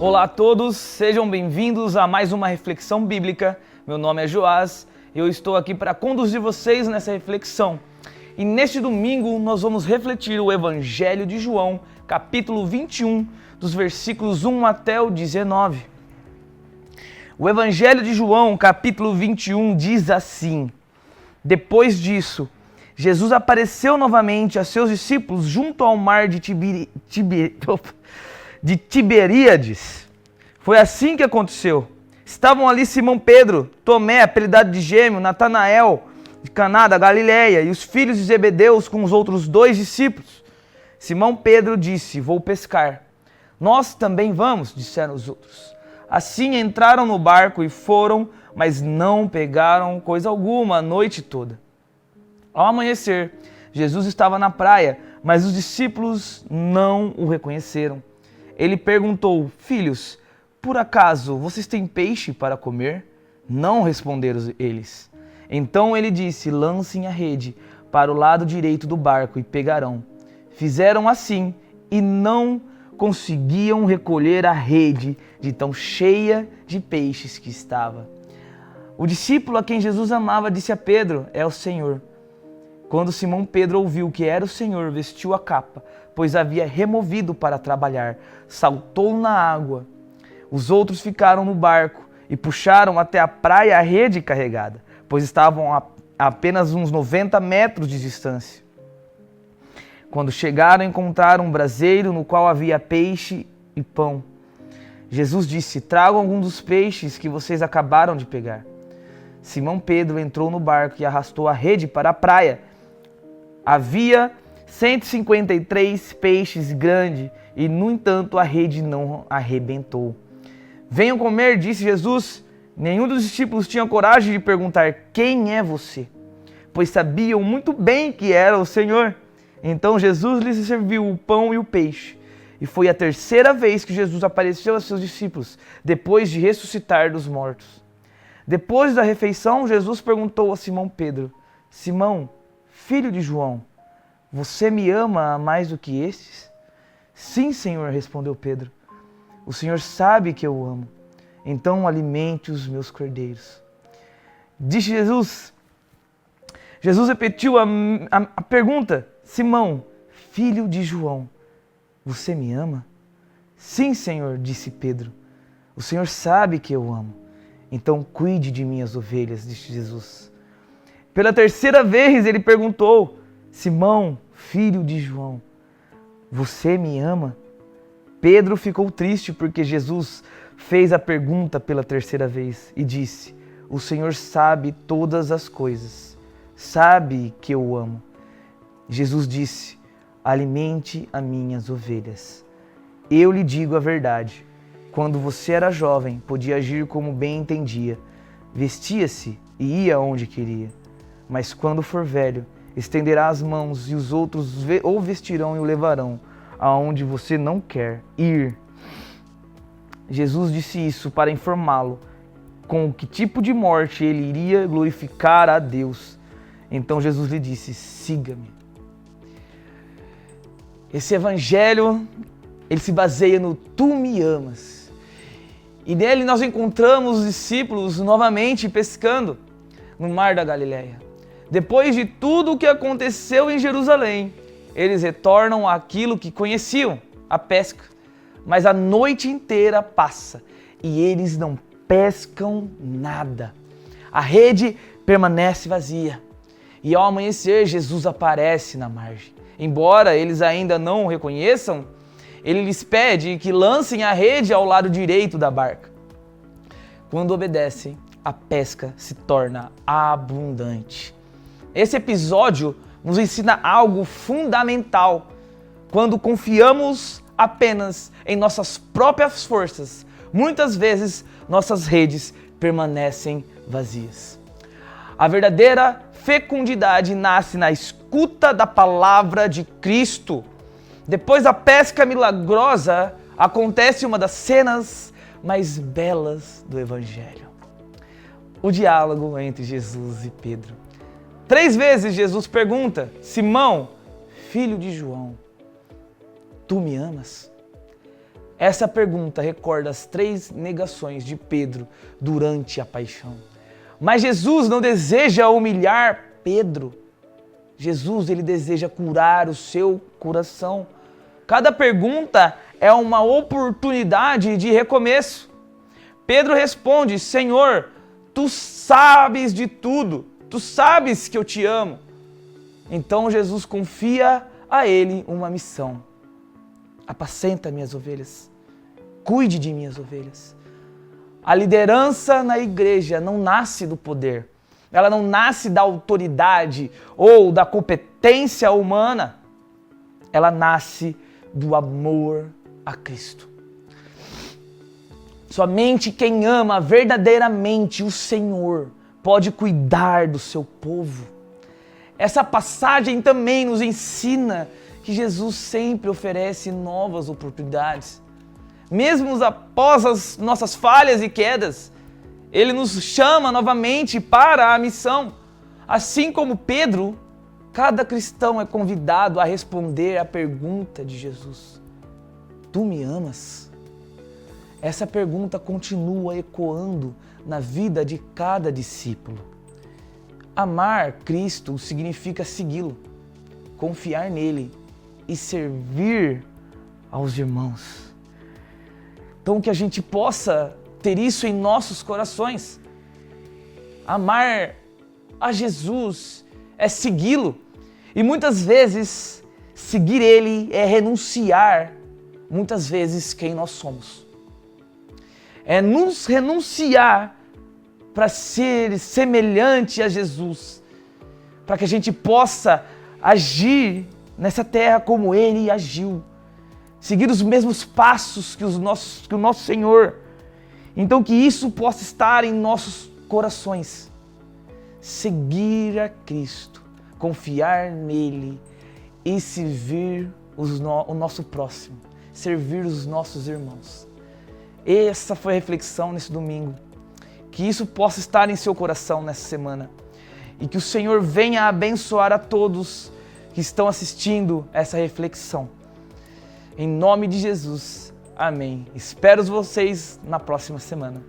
Olá a todos, sejam bem-vindos a mais uma reflexão bíblica. Meu nome é Joás e eu estou aqui para conduzir vocês nessa reflexão. E neste domingo nós vamos refletir o Evangelho de João, capítulo 21, dos versículos 1 até o 19. O Evangelho de João, capítulo 21, diz assim: Depois disso, Jesus apareceu novamente a seus discípulos junto ao mar de Tiberíades. Foi assim que aconteceu. Estavam ali Simão Pedro, Tomé, apelidado de Gêmeo, Natanael, de Caná da Galileia, e os filhos de Zebedeus com os outros 2 discípulos. Simão Pedro disse: Vou pescar. Nós também vamos, disseram os outros. Assim entraram no barco e foram, mas não pegaram coisa alguma a noite toda. Ao amanhecer, Jesus estava na praia, mas os discípulos não o reconheceram. Ele perguntou: Filhos, por acaso vocês têm peixe para comer? Não responderam eles. Então ele disse: Lancem a rede para o lado direito do barco e pegarão. Fizeram assim e não conseguiam recolher a rede de tão cheia de peixes que estava. O discípulo a quem Jesus amava disse a Pedro: É o Senhor. Quando Simão Pedro ouviu que era o Senhor, vestiu a capa, pois havia removido para trabalhar, saltou na água. Os outros ficaram no barco e puxaram até a praia a rede carregada, pois estavam a apenas uns 90 metros de distância. Quando chegaram, encontraram um braseiro no qual havia peixe e pão. Jesus disse: Tragam algum dos peixes que vocês acabaram de pegar. Simão Pedro entrou no barco e arrastou a rede para a praia. Havia 153 peixes grandes e, no entanto, a rede não arrebentou. Venham comer, disse Jesus. Nenhum dos discípulos tinha coragem de perguntar: Quem é você? Pois sabiam muito bem que era o Senhor. Então Jesus lhes serviu o pão e o peixe. E foi a terceira vez que Jesus apareceu a seus discípulos, depois de ressuscitar dos mortos. Depois da refeição, Jesus perguntou a Simão Pedro: Simão, filho de João, você me ama mais do que estes? Sim, Senhor, respondeu Pedro. O Senhor sabe que eu amo. Então alimente os meus cordeiros. Disse Jesus. Jesus repetiu a pergunta: Simão, filho de João, você me ama? Sim, Senhor, disse Pedro. O Senhor sabe que eu amo. Então cuide de minhas ovelhas, disse Jesus. Pela terceira vez ele perguntou: Simão, filho de João, você me ama? Pedro ficou triste porque Jesus fez a pergunta pela terceira vez e disse: O Senhor sabe todas as coisas, sabe que eu amo. Jesus disse: Alimente as minhas ovelhas. Eu lhe digo a verdade. Quando você era jovem, podia agir como bem entendia, vestia-se e ia onde queria. Mas quando for velho, estenderá as mãos e os outros o vestirão e o levarão aonde você não quer ir. Jesus disse isso para informá-lo com que tipo de morte ele iria glorificar a Deus. Então Jesus lhe disse: Siga-me. Esse evangelho, ele se baseia no Tu me amas. E nele nós encontramos os discípulos novamente pescando no mar da Galileia. Depois de tudo o que aconteceu em Jerusalém, eles retornam àquilo que conheciam, a pesca. Mas a noite inteira passa e eles não pescam nada. A rede permanece vazia. E ao amanhecer, Jesus aparece na margem. Embora eles ainda não o reconheçam, ele lhes pede que lancem a rede ao lado direito da barca. Quando obedecem, a pesca se torna abundante. Esse episódio nos ensina algo fundamental. Quando confiamos apenas em nossas próprias forças, muitas vezes nossas redes permanecem vazias. A verdadeira fecundidade nasce na escuta da palavra de Cristo. Depois da pesca milagrosa, acontece uma das cenas mais belas do Evangelho: o diálogo entre Jesus e Pedro. 3 vezes Jesus pergunta: Simão, filho de João, tu me amas? Essa pergunta recorda as 3 negações de Pedro durante a paixão. Mas Jesus não deseja humilhar Pedro. Jesus, ele deseja curar o seu coração. Cada pergunta é uma oportunidade de recomeço. Pedro responde: Senhor, tu sabes de tudo. Tu sabes que eu te amo. Então Jesus confia a ele uma missão. Apacenta minhas ovelhas. Cuide de minhas ovelhas. A liderança na igreja não nasce do poder. Ela não nasce da autoridade ou da competência humana. Ela nasce do amor a Cristo. Somente quem ama verdadeiramente o Senhor pode cuidar do seu povo. Essa passagem também nos ensina que Jesus sempre oferece novas oportunidades. Mesmo após as nossas falhas e quedas, Ele nos chama novamente para a missão. Assim como Pedro, cada cristão é convidado a responder à pergunta de Jesus: Tu me amas? Essa pergunta continua ecoando na vida de cada discípulo. Amar Cristo significa segui-lo, confiar nele e servir aos irmãos. Então que a gente possa ter isso em nossos corações. Amar a Jesus é segui-lo. E muitas vezes, seguir Ele é renunciar, muitas vezes, quem nós somos. É nos renunciar para ser semelhante a Jesus, para que a gente possa agir nessa terra como Ele agiu, seguir os mesmos passos que o nosso Senhor. Então que isso possa estar em nossos corações. Seguir a Cristo, confiar nele e servir o nosso próximo, servir os nossos irmãos. Essa foi a reflexão nesse domingo. Que isso possa estar em seu coração nessa semana. E que o Senhor venha abençoar a todos que estão assistindo essa reflexão. Em nome de Jesus, amém. Espero vocês na próxima semana.